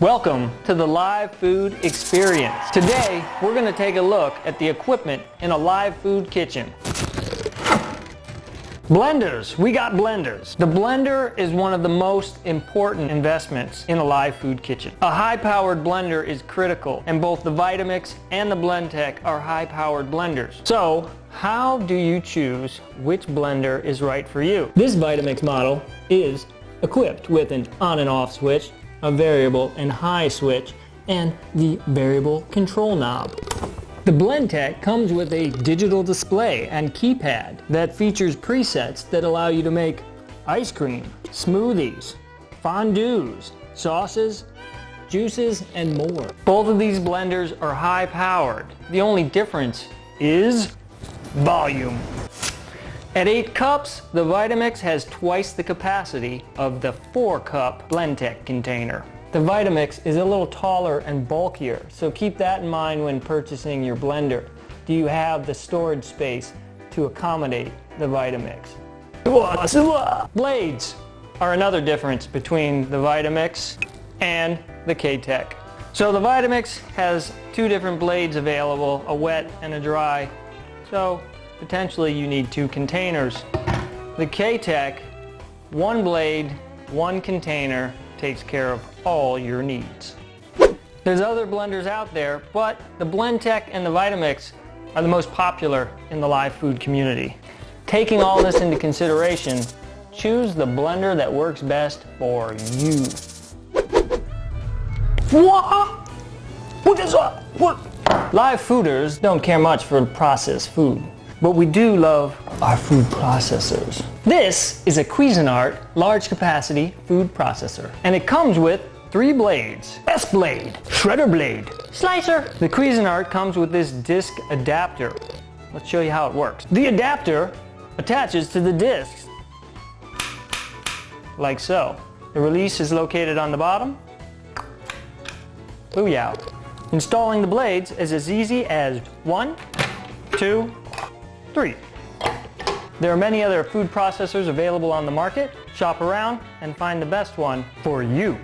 Welcome to the live food experience. Today, we're going to take a look at the equipment in a live food kitchen. Blenders. We got blenders. The blender is one of the most important investments in a live food kitchen. A high-powered blender is critical, and both the Vitamix and the Blend-tec are high-powered blenders. So, how do you choose which blender is right for you? This Vitamix model is equipped with an on and off switch, a variable and high switch, and the variable control knob. The Blendtec comes with a digital display and keypad that features presets that allow you to make ice cream, smoothies, fondues, sauces, juices, and more. Both of these blenders are high powered. The only difference is volume. At 8 cups, the Vitamix has twice the capacity of the 4-cup Blendtec container. The Vitamix is a little taller and bulkier, so keep that in mind when purchasing your blender. Do you have the storage space to accommodate the Vitamix? Blades are another difference between the Vitamix and the K-tec. So the Vitamix has 2 different blades available, a wet and a dry. So potentially you need 2 containers. The K-tec, 1 blade, 1 container, takes care of all your needs. There's other blenders out there, but the Blendtec and the Vitamix are the most popular in the live food community. Taking all this into consideration, choose the blender that works best for you. Live fooders don't care much for processed food, but we do love our food processors. This is a Cuisinart large capacity food processor, and it comes with 3 blades. S-blade, shredder blade, slicer. The Cuisinart comes with this disc adapter. Let's show you how it works. The adapter attaches to the discs, like so. The release is located on the bottom. Booyah. Installing the blades is as easy as 1, 2, 3. There are many other food processors available on the market. Shop around and find the best one for you.